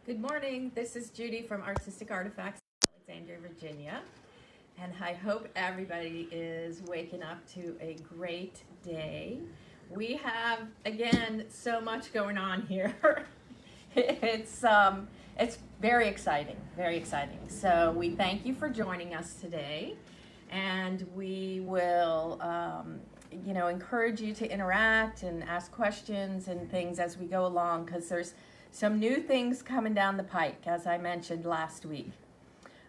Good morning. This is Judy from Artistic Artifacts, Alexandria, Virginia. And I hope everybody is waking up to a great day. We have, again, so much going on here. It's very exciting, very exciting. So we thank you for joining us today. And we will, encourage you to interact and ask questions and things as we go along, because there's some new things coming down the pike, as I mentioned last week.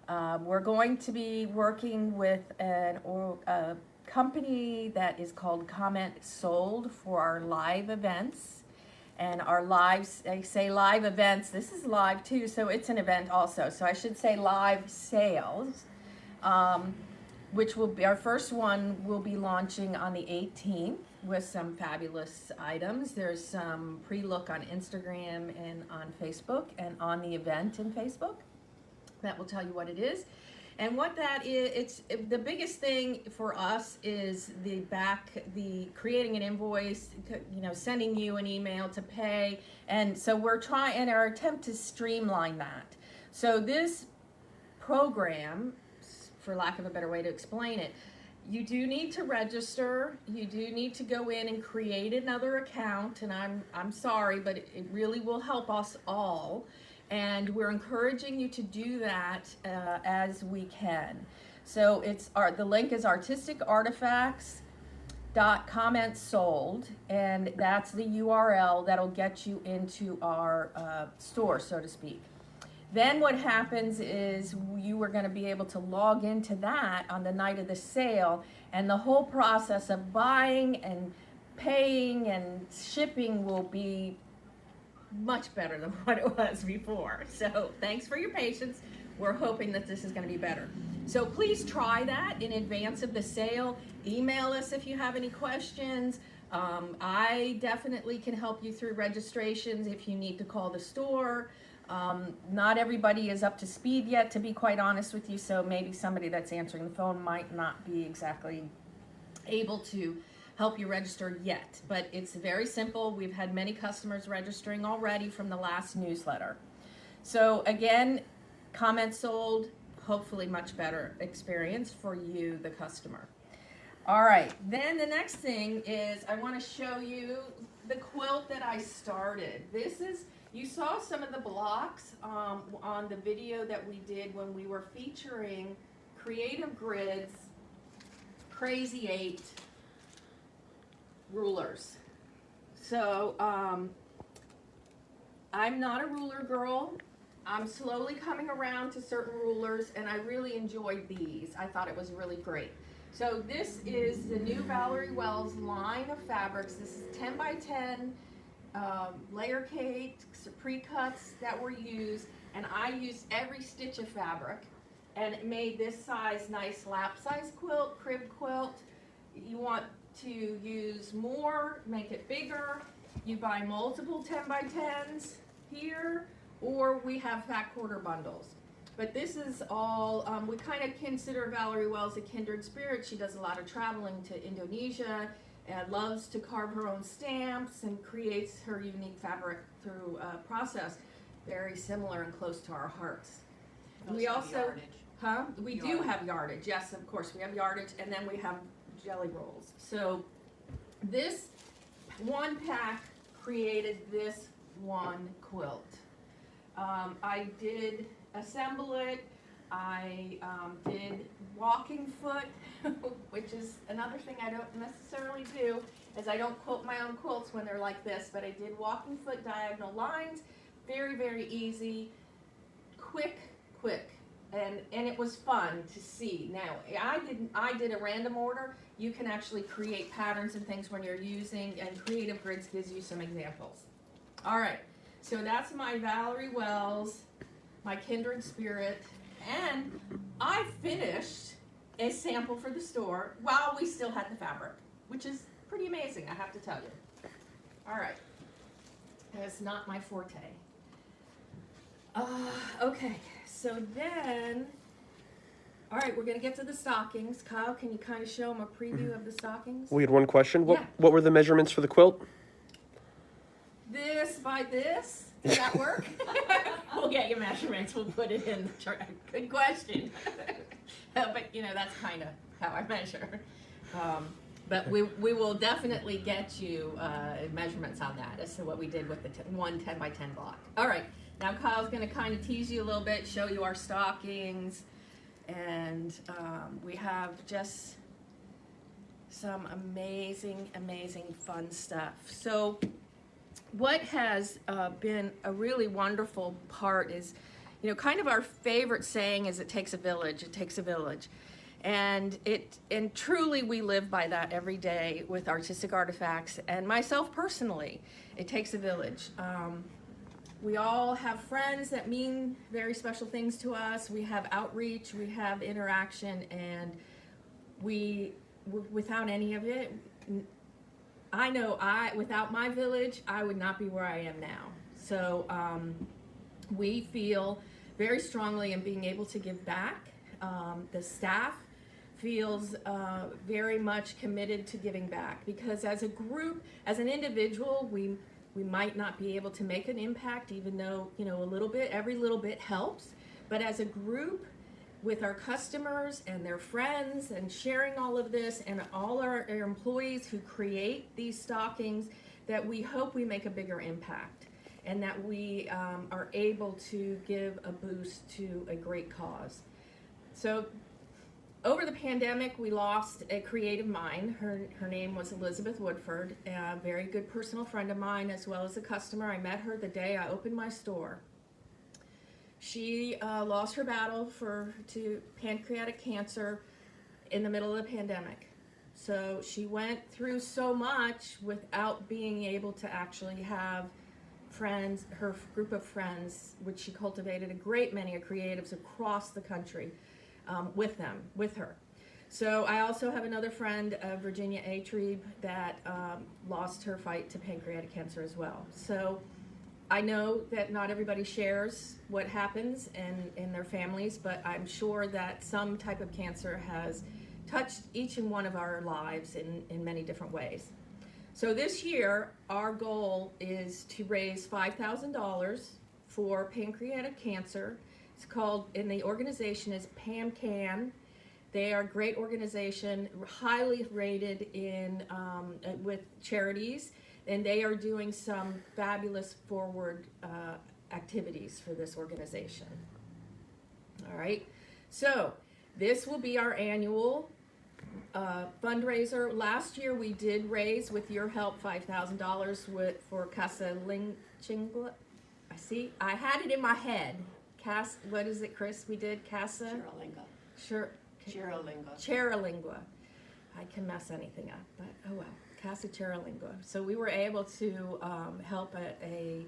We're going to be working with a company that is called Comment Sold for our live events. And our lives, I say live events, this is live too, so it's an event also. So I should say live sales, which will be, our first one will be launching on the 18th with some fabulous items. There's some pre-look on Instagram and on Facebook and on the event in Facebook. That will tell you what it is. And what that is, the biggest thing for us is the creating an invoice, sending you an email to pay. And so we're trying, in our attempt to streamline that. So this program, for lack of a better way to explain it, you do need to register. You do need to go in and create another account. And I'm sorry, but it really will help us all. And we're encouraging you to do that as we can. So the link is artisticartifacts.commentsold, and that's the URL that'll get you into our store, so to speak. Then what happens is you are going to be able to log into that on the night of the sale, and the whole process of buying and paying and shipping will be much better than what it was before. So thanks for your patience. We're hoping that this is going to be better. So please try that in advance of the sale. Email us if you have any questions. I definitely can help you through registrations if you need to call the store. Not everybody is up to speed yet, to be quite honest with you, so maybe somebody that's answering the phone might not be exactly able to help you register yet, but it's very simple. We've had many customers registering already from the last newsletter. So again, Comment Sold, hopefully much better experience for you, the customer. All right, then the next thing is I want to show you the quilt that I started. You saw some of the blocks on the video that we did when we were featuring Creative Grids Crazy 8 rulers. So I'm not a ruler girl. I'm slowly coming around to certain rulers, and I really enjoyed these. I thought it was really great. So this is the new Valerie Wells line of fabrics. This is 10 by 10 layer cake, pre-cuts that were used, and I used every stitch of fabric and it made this size nice lap size quilt, crib quilt. You want to use more, make it bigger. You buy multiple 10 by 10s here, or we have fat quarter bundles. But this is all, we kind of consider Valerie Wells a kindred spirit. She does a lot of traveling to Indonesia and loves to carve her own stamps and creates her unique fabric through a process very similar and close to our hearts. We also, we do have yardage. Yes, of course, we have yardage, and then we have jelly rolls. So this one pack created this one quilt. I did assemble it. I did walking foot, which is another thing I don't necessarily do, is I don't quilt my own quilts when they're like this, but I did walking foot diagonal lines. Very, very easy, quick, and it was fun to see. Now, I did a random order. You can actually create patterns and things when you're using, and Creative Grids gives you some examples. All right, so that's my Valerie Wells, my kindred spirit. And I finished a sample for the store while we still had the fabric, which is pretty amazing, I have to tell you. All right, that's not my forte. Okay, so then, all right, we're gonna get to the stockings. Kyle, can you kind of show them a preview of the stockings? We had one question. Yeah. What were the measurements for the quilt? this by this. Does that work? We'll get you measurements. We'll put it in the chart. Good question. But you know, that's kind of how I measure. But we will definitely get you measurements on that as to what we did with the one 10 by 10 block. All right, now Kyle's going to kind of tease you a little bit, show you our stockings, and we have just some amazing, amazing fun stuff. So what has been a really wonderful part is, you know, kind of our favorite saying is it takes a village, it takes a village. And truly we live by that every day with artistic artifacts, and myself personally, it takes a village. We all have friends that mean very special things to us. We have outreach, we have interaction, and without any of it, I know without my village, I would not be where I am now. So we feel very strongly in being able to give back. The staff feels very much committed to giving back, because as a group, as an individual, we might not be able to make an impact, even though, you know, a little bit, every little bit helps. But as a group, with our customers and their friends, and sharing all of this, and all our employees who create these stockings, that we hope we make a bigger impact, and that we are able to give a boost to a great cause. So over the pandemic, we lost a creative mind. Her name was Elizabeth Woodford, a very good personal friend of mine, as well as a customer. I met her the day I opened my store. She lost her battle to pancreatic cancer in the middle of the pandemic. So she went through so much without being able to actually have friends, her group of friends, which she cultivated a great many of creatives across the country with her. So I also have another friend, Virginia A. Trebe, that lost her fight to pancreatic cancer as well. So I know that not everybody shares what happens in their families, but I'm sure that some type of cancer has touched each and one of our lives in many different ways. So this year, our goal is to raise $5,000 for pancreatic cancer. It's called, and the organization is PAMCAN. They are a great organization, highly rated with charities, and they are doing some fabulous forward activities for this organization. All right, so this will be our annual fundraiser. Last year we did raise, with your help, $5,000 for Casa Lingua. I had it in my head. What is it, Chris? We did Casa? Chiralingua. I can mess anything up, but oh well. Casa Chiralingua. So we were able to help a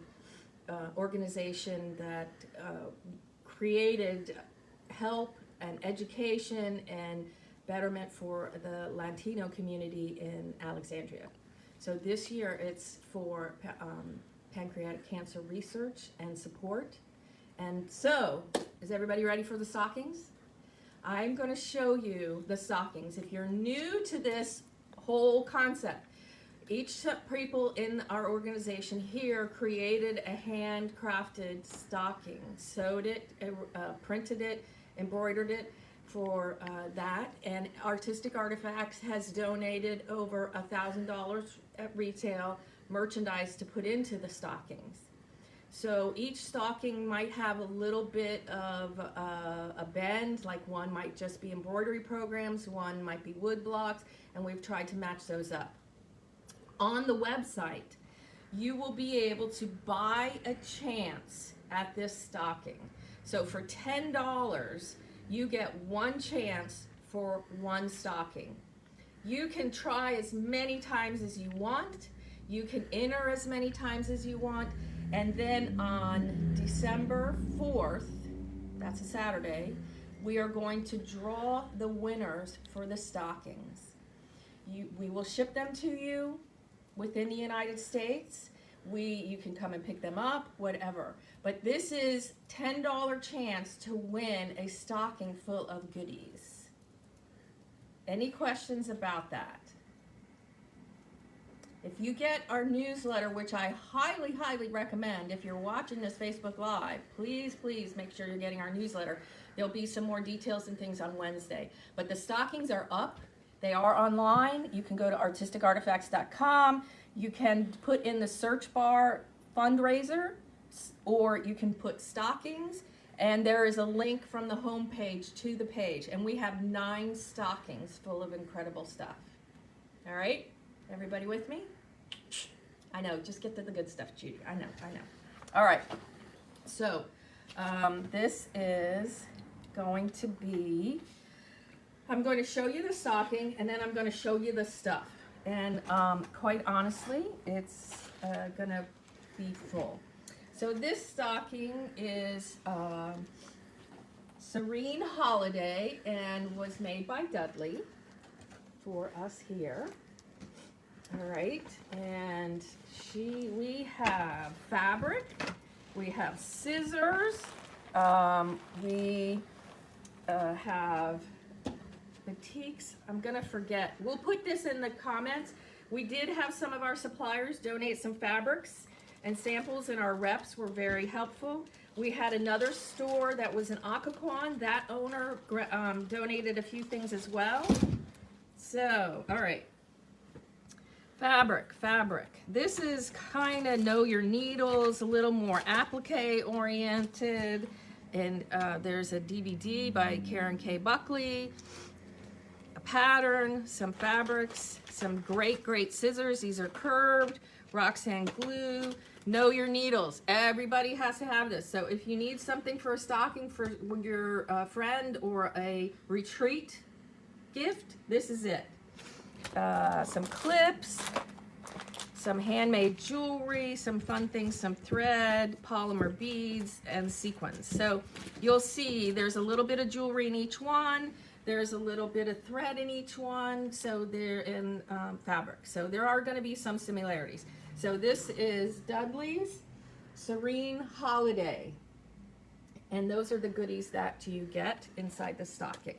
organization that created help and education and betterment for the Latino community in Alexandria. So this year it's for pancreatic cancer research and support. And so, is everybody ready for the stockings? I'm going to show you the stockings. If you're new to this whole concept, each people in our organization here created a handcrafted stocking, sewed it, printed it, embroidered it for that. And Artistic Artifacts has donated over $1,000 at retail merchandise to put into the stockings. So each stocking might have a little bit of a bend, like one might just be embroidery programs, one might be wood blocks, and we've tried to match those up. On the website, you will be able to buy a chance at this stocking. So for $10, you get one chance for one stocking. You can try as many times as you want. You can enter as many times as you want. And then on December 4th, that's a Saturday, we are going to draw the winners for the stockings. We will ship them to you within the United States. You can come and pick them up, whatever. But this is $10 chance to win a stocking full of goodies. Any questions about that? If you get our newsletter, which I highly, highly recommend, if you're watching this Facebook Live, please, please make sure you're getting our newsletter. There'll be some more details and things on Wednesday. But the stockings are up. They are online. You can go to artisticartifacts.com. You can put in the search bar fundraiser, or you can put stockings, and there is a link from the home page to the page. And we have 9 stockings full of incredible stuff. All right? Everybody with me? I know, just get to the good stuff, Judy. I know. All right. So, this is going to be, I'm going to show you the stocking, and then I'm going to show you the stuff. And quite honestly, it's going to be full. So this stocking is Serene Holiday and was made by Dudley for us here. All right, and we have fabric, we have scissors, we have batiks. I'm gonna forget. We'll put this in the comments. We did have some of our suppliers donate some fabrics and samples, and our reps were very helpful. We had another store that was in Occoquan. That owner donated a few things as well. So, all right. Fabric. This is kind of know your needles, a little more applique oriented. And there's a DVD by Karen K. Buckley, a pattern, some fabrics, some great scissors. These are curved, Roxanne glue. Know your needles. Everybody has to have this. So if you need something for a stocking for your friend or a retreat gift, this is it. Some clips, some handmade jewelry, some fun things, some thread, polymer beads, and sequins. So you'll see there's a little bit of jewelry in each one. There's a little bit of thread in each one. So they're in fabric. So there are going to be some similarities. So this is Dudley's Serene Holiday. And those are the goodies that you get inside the stocking.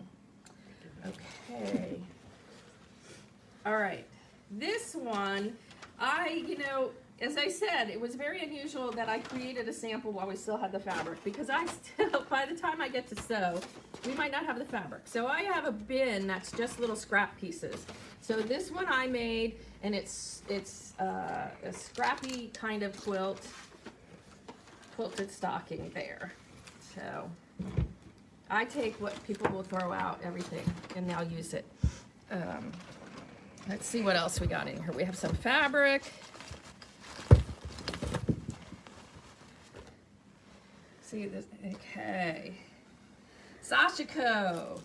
Okay. All right, this one, as I said, it was very unusual that I created a sample while we still had the fabric, because by the time I get to sew, we might not have the fabric. So I have a bin that's just little scrap pieces. So this one I made, and it's a scrappy kind of quilted stocking there. So I take what people will throw out, everything, and they'll use it. Let's see what else we got in here. We have some fabric. See this, okay. Sashiko.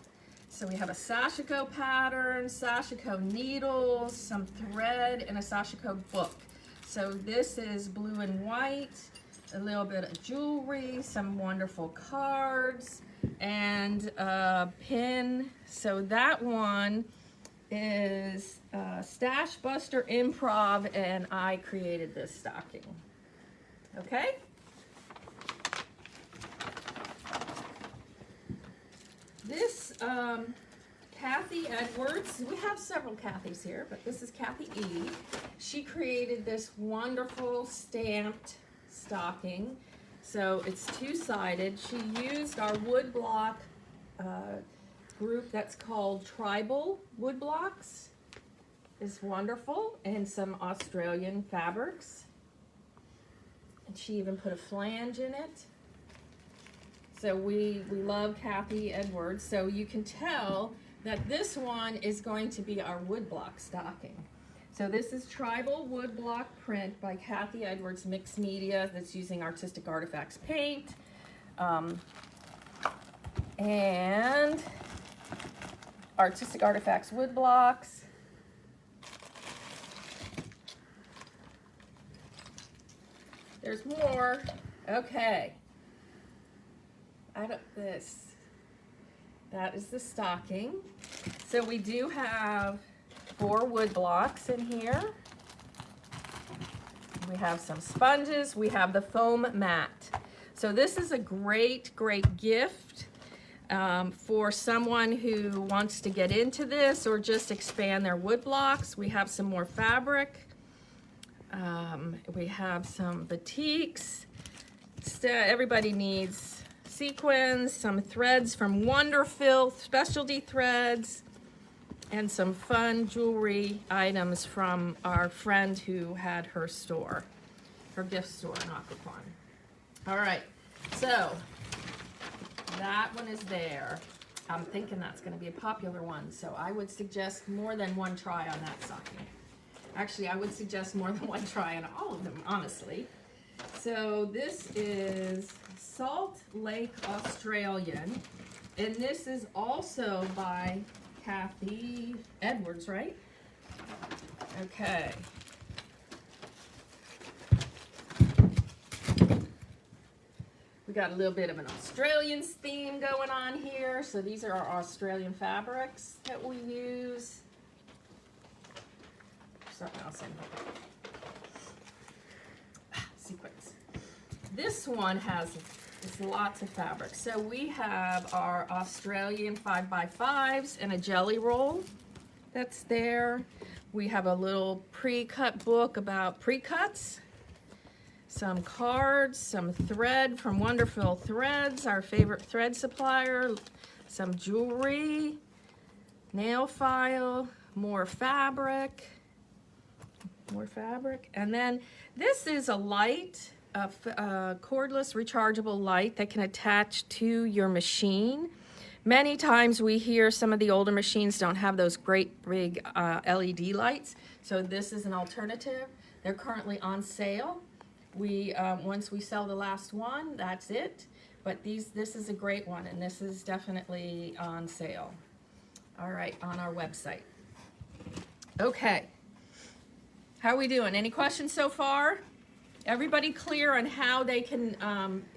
So we have a Sashiko pattern, Sashiko needles, some thread, and a Sashiko book. So this is blue and white, a little bit of jewelry, some wonderful cards, and a pin. So that one is Stash Buster Improv, and I created this stocking. Okay? This Kathy Edwards, we have several Kathys here, but this is Kathy E. She created this wonderful stamped stocking. So it's two-sided. She used our wood block group that's called Tribal Wood Blocks. It's wonderful, and some Australian fabrics. And she even put a flange in it. So we love Kathy Edwards. So you can tell that this one is going to be our woodblock stocking. So this is Tribal Woodblock Print by Kathy Edwards Mixed Media that's using Artistic Artifacts paint. And Artistic Artifacts woodblocks. There's more. Okay. That is the stocking. So we do have 4 wood blocks in here. We have some sponges. We have the foam mat. So this is a great gift for someone who wants to get into this or just expand their wood blocks. We have some more fabric. We have some batiks. Everybody needs sequins, some threads from Wonderful, specialty threads, and some fun jewelry items from our friend who had her store, her gift store in Occoquan. All right, so that one is there. I'm thinking that's going to be a popular one, so I would suggest more than one try on that stocking. Actually, I would suggest more than one try on all of them, honestly. So this is Salt Lake Australian, and this is also by Kathy Edwards, right? Okay. We got a little bit of an Australian theme going on here. So these are our Australian fabrics that we use. Something else in here. Sequins. This one has lots of fabric. So we have our Australian 5x5s and a jelly roll that's there. We have a little pre-cut book about pre-cuts. Some cards, some thread from Wonderful Threads, our favorite thread supplier, some jewelry, nail file, more fabric, and then this is a light, a cordless rechargeable light that can attach to your machine. Many times we hear some of the older machines don't have those great big LED lights, so this is an alternative. They're currently on sale. Once we sell the last one, that's it. But this is a great one, and this is definitely on sale. All right, on our website. Okay, how are we doing? Any questions so far? Everybody clear on how they can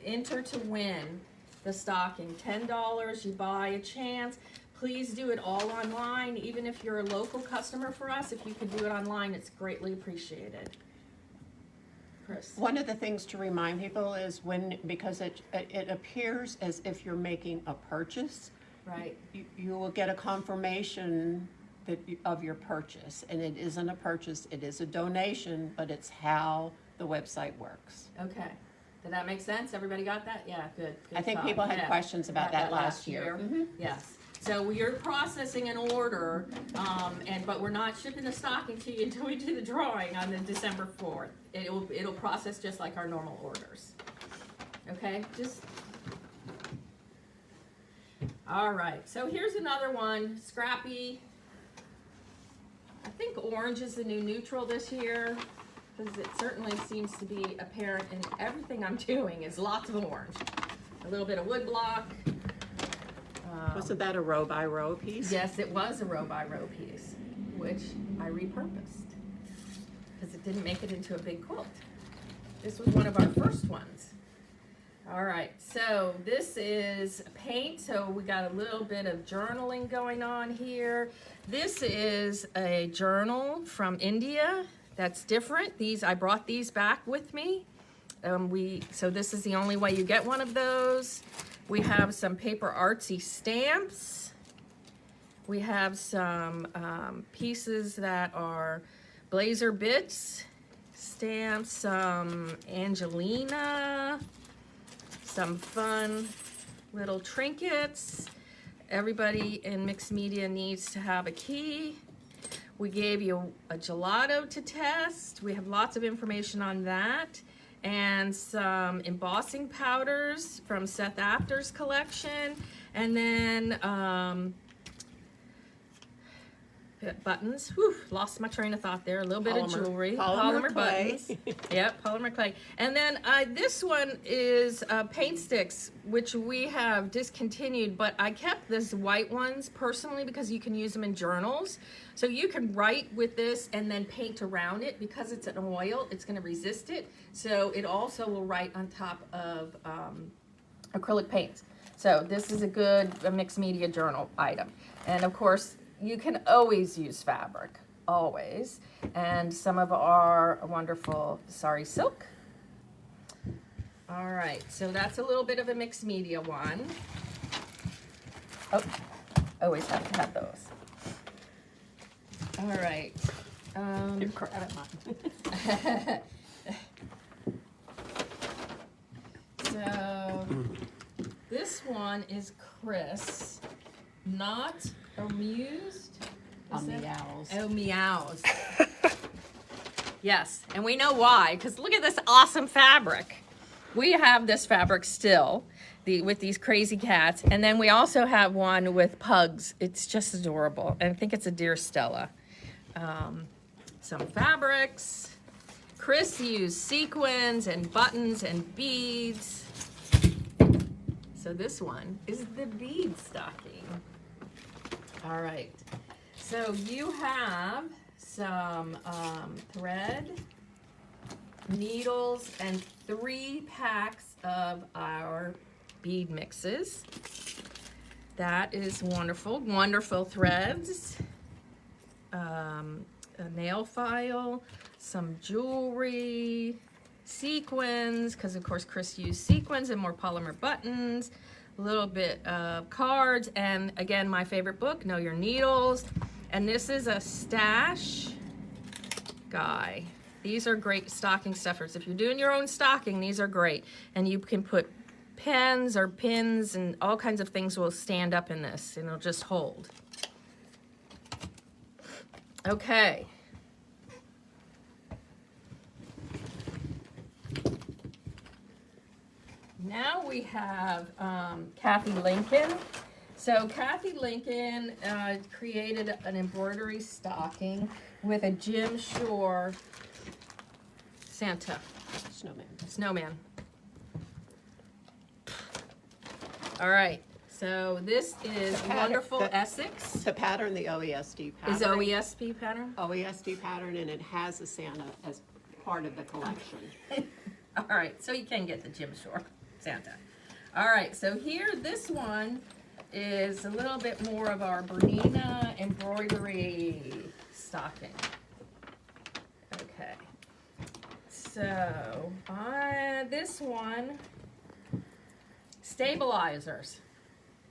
enter to win the stocking? $10, you buy a chance. Please do it all online. Even if you're a local customer for us, if you could do it online, it's greatly appreciated. Chris. One of the things to remind people is because it appears as if you're making a purchase, right? You will get a confirmation of your purchase, and it isn't a purchase, it is a donation, but it's how the website works. Okay. Did that make sense? Everybody got that? Yeah, good. I think people had questions about that last year. Mm-hmm. Yes. So we are processing an order, but we're not shipping the stocking to you until we do the drawing on the December 4th. It'll process just like our normal orders. Okay, all right. So here's another one, Scrappy. I think orange is the new neutral this year, because it certainly seems to be apparent in everything I'm doing is lots of orange. A little bit of wood block. Wasn't that a row by row piece? Yes, it was a row by row piece, which I repurposed because it didn't make it into a big quilt. This was one of our first ones. All right, so this is paint, so we got a little bit of journaling going on here. This is a journal from India that's different. I brought these back with me. So this is the only way you get one of those. We have some paper artsy stamps. We have some pieces that are blazer bits, stamps, some Angelina, some fun little trinkets. Everybody in mixed media needs to have a key. We gave you a gelato to test. We have lots of information on that. And some embossing powders from Seth After's collection. And then buttons. Whew, lost my train of thought there. A little bit of jewelry. Polymer clay. Buttons. Yep, polymer clay. And then this one is paint sticks, which we have discontinued, but I kept these white ones personally because you can use them in journals. So you can write with this and then paint around it. Because it's an oil, it's going to resist it. So it also will write on top of acrylic paints. So this is a mixed media journal item. And of course, you can always use fabric, always. And some of our wonderful sari silk. All right, so that's a little bit of a mixed media one. Oh, always have to have those. All right. You're crap at mine. So this one is Chris, not amused. On the owls. Oh, meows. Yes, and we know why, because look at this awesome fabric. We have this fabric still, with these crazy cats, and then we also have one with pugs. It's just adorable, and I think it's a deer Stella. Some fabrics. Chris used sequins and buttons and beads. So this one is the bead stocking. All right. So you have some thread, needles, and 3 packs of our bead mixes. That is wonderful. Wonderful threads, a nail file, some jewelry, sequins, because of course Chris used sequins and more polymer buttons, a little bit of cards, and again, my favorite book, Know Your Needles. And this is a stash guy. These are great stocking stuffers. If you're doing your own stocking, these are great. And you can put pens or pins and all kinds of things will stand up in this and it'll just hold. Okay. Now we have Kathy Lincoln. So Kathy Lincoln created an embroidery stocking with a Jim Shore Santa. Snowman. All right. So this is wonderful Essex. The pattern, the OESD pattern. Is OESP pattern? OESD pattern, and it has a Santa as part of the collection. All right. So you can get the Jim Shore Santa. All right. So here, this one is a little bit more of our Bernina embroidery stocking. Okay, so this one, stabilizers.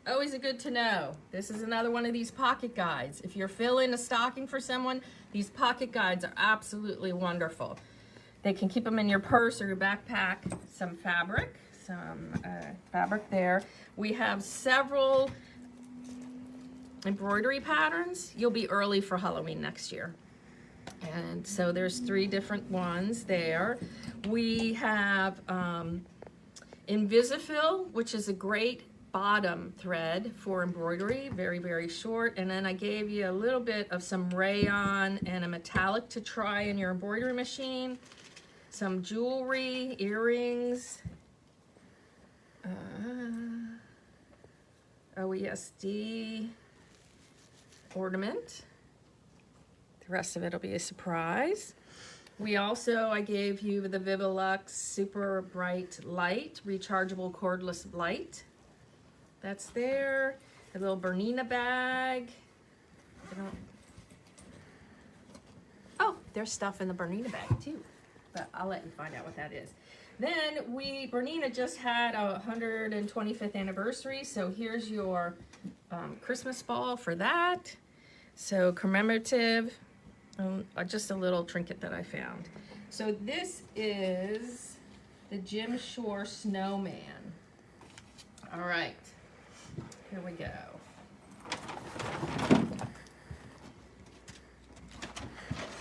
Always a good to know. This is another one of these pocket guides. If you're filling a stocking for someone, these pocket guides are absolutely wonderful. They can keep them in your purse or your backpack. Some fabric there. We have several embroidery patterns. You'll be early for Halloween next year. And so there's 3 different ones there. We have Invisifil, which is a great bottom thread for embroidery, very, very short. And then I gave you a little bit of some rayon and a metallic to try in your embroidery machine. Some jewelry, earrings, OESD ornament. The rest of it will be a surprise. I gave you the Vivilux Super Bright Light, rechargeable cordless light. That's there. A little Bernina bag. Oh, there's stuff in the Bernina bag too, but I'll let you find out what that is. Then Bernina just had a 125th anniversary, so here's your Christmas ball for that. So commemorative, just a little trinket that I found. So this is the Jim Shore Snowman. All right, here we go.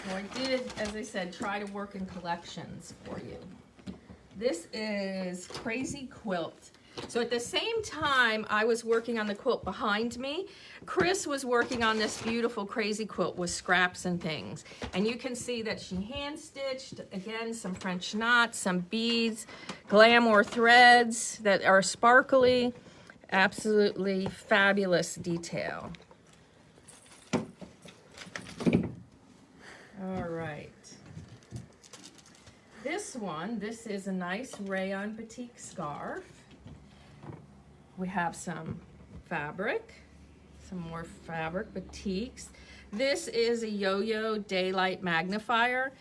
So I did, as I said, try to work in collections for you. This is Crazy Quilt. So at the same time I was working on the quilt behind me, Chris was working on this beautiful Crazy Quilt with scraps and things. And you can see that she hand stitched, again, some French knots, some beads, glamour threads that are sparkly. Absolutely fabulous detail. All right. This is a nice rayon batik scarf. We have some fabric, some more fabric batiks. This is a Yo-Yo Daylight Magnifier.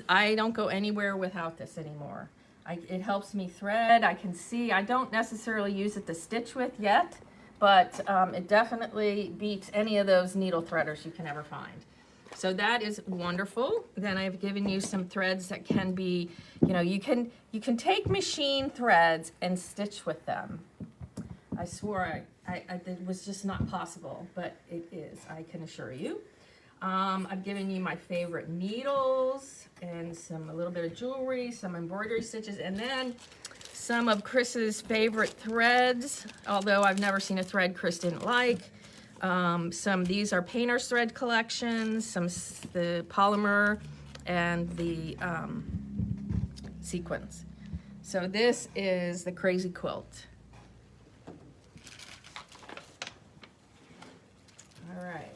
I don't go anywhere without this anymore. It helps me thread. I can see, I don't necessarily use it to stitch with yet, but it definitely beats any of those needle threaders you can ever find. So that is wonderful. Then I've given you some threads that can be, you can take machine threads and stitch with them. I swore it was just not possible, but it is, I can assure you. I've given you my favorite needles and a little bit of jewelry, some embroidery stitches, and then some of Chris's favorite threads, although I've never seen a thread Chris didn't like. These are painter's thread collections, the polymer and the sequins. So this is the Crazy Quilt. All right.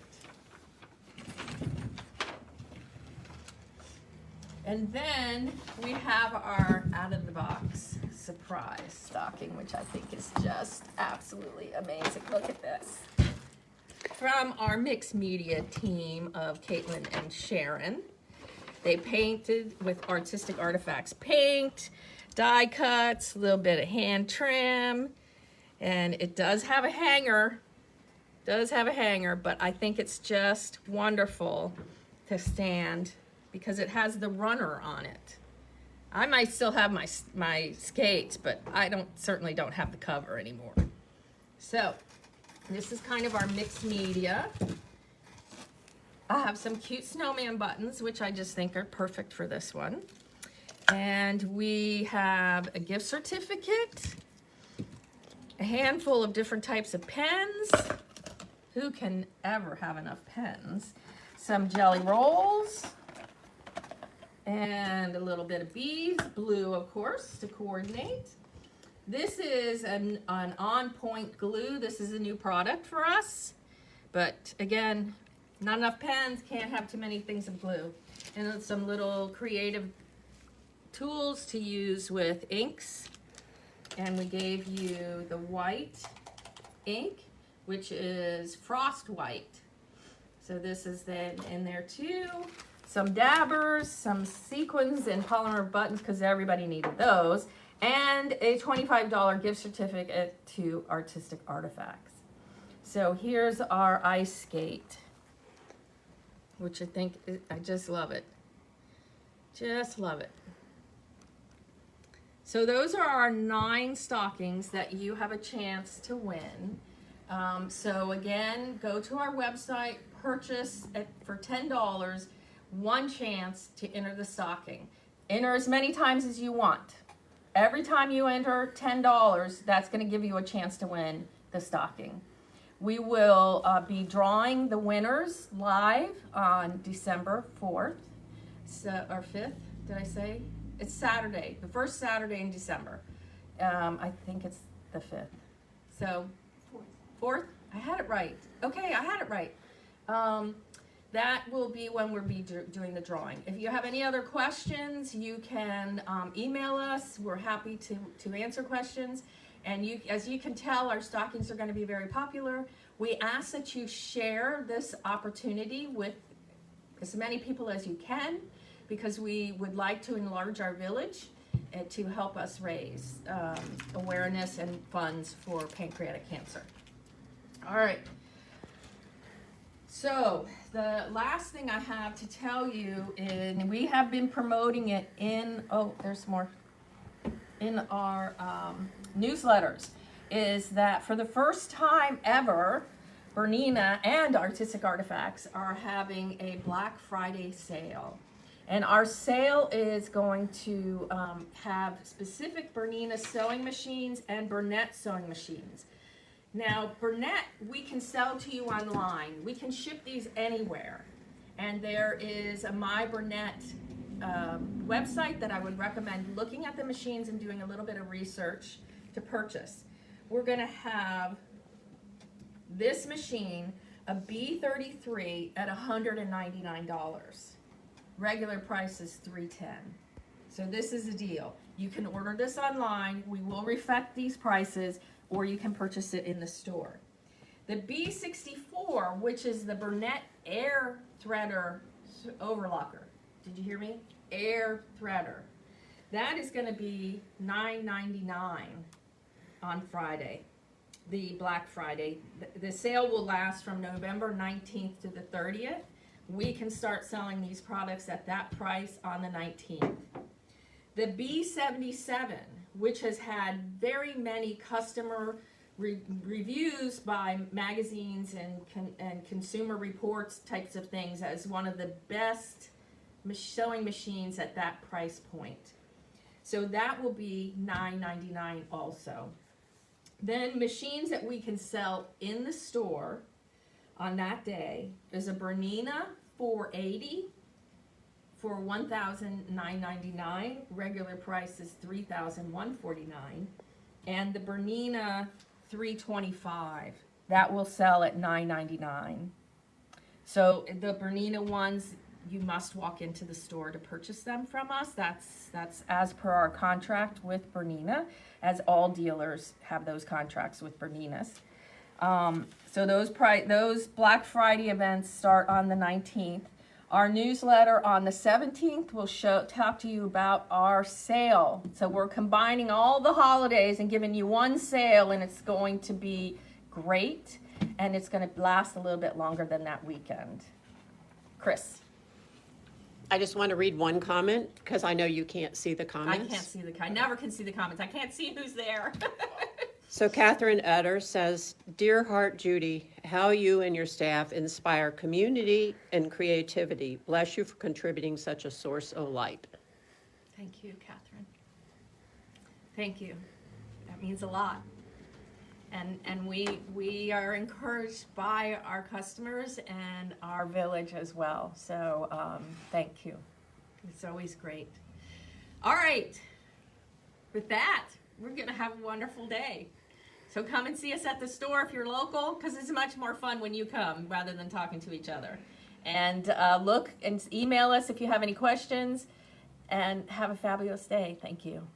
And then we have our out-of-the-box surprise stocking, which I think is just absolutely amazing. Look at this. From our mixed media team of Caitlin and Sharon. They painted with artistic artifacts. Paint, die cuts, a little bit of hand trim, and it does have a hanger. But I think it's just wonderful to stand because it has the runner on it. I might still have my skates, but I certainly don't have the cover anymore. So this is kind of our mixed media. I have some cute snowman buttons, which I just think are perfect for this one. And we have a gift certificate, a handful of different types of pens. Who can ever have enough pens? Some jelly rolls, and a little bit of beads, blue of course, to coordinate. This is an on-point glue. This is a new product for us, but again, not enough pens, can't have too many things of glue. And then some little creative tools to use with inks. And we gave you the white ink, which is frost white. So this is then in there too. Some dabbers, some sequins and polymer buttons because everybody needed those, and a $25 gift certificate to Artistic Artifacts. So here's our ice skate, which I just love it. Just love it. So those are our 9 stockings that you have a chance to win. So again, go to our website, purchase for $10, one chance to enter the stocking. Enter as many times as you want. Every time you enter $10, that's going to give you a chance to win the stocking. We will be drawing the winners live on December 4th, or 5th, did I say? It's Saturday, the first Saturday in December. I think it's the 5th. So, 4th? I had it right. Okay, I had it right. That will be when we'll be doing the drawing. If you have any other questions, you can email us. We're happy to answer questions. And as you can tell, our stockings are going to be very popular. We ask that you share this opportunity with as many people as you can, because we would like to enlarge our village to help us raise awareness and funds for pancreatic cancer. All right. So the last thing I have to tell you, and we have been promoting it in, there's more, in our newsletters, is that for the first time ever, Bernina and Artistic Artifacts are having a Black Friday sale. And our sale is going to have specific Bernina sewing machines and Burnett sewing machines. Now, Burnett, we can sell to you online. We can ship these anywhere. And there is a My Burnett website that I would recommend looking at the machines and doing a little bit of research to purchase. We're going to have this machine, a B33, at $199. Regular price is $310. So this is a deal. You can order this online. We will reflect these prices, or you can purchase it in the store. The B64, which is the Burnett Air Threader Overlocker. Did you hear me? Air Threader. That is going to be $9.99 on Friday, the Black Friday. The sale will last from November 19th to the 30th. we can start selling these products at that price on the 19th. The B77, which has had very many customer reviews by magazines and consumer reports types of things as one of the best sewing machines at that price point. So that will be $9.99 also. Then machines that we can sell in the store on that day is a Bernina 480 for $1,999. Regular price is $3,149. And the Bernina 325, that will sell at $9.99. So the Bernina ones, you must walk into the store to purchase them from us. That's as per our contract with Bernina, as all dealers have those contracts with Berninas. So those Black Friday events start on the 19th. Our newsletter on the 17th will talk to you about our sale. So we're combining all the holidays and giving you one sale, and it's going to be great, and it's going to last a little bit longer than that weekend. Chris. I just want to read one comment because I know you can't see the comments. I can't see I never can see the comments. I can't see who's there. So Catherine Utter says, "Dear Heart Judy, how you and your staff inspire community and creativity. Bless you for contributing such a source of light." Thank you, Catherine. Thank you. That means a lot. And we are encouraged by our customers and our village as well. So thank you. It's always great. All right. With that, we're going to have a wonderful day. So come and see us at the store if you're local, because it's much more fun when you come rather than talking to each other. And look and email us if you have any questions. And have a fabulous day. Thank you.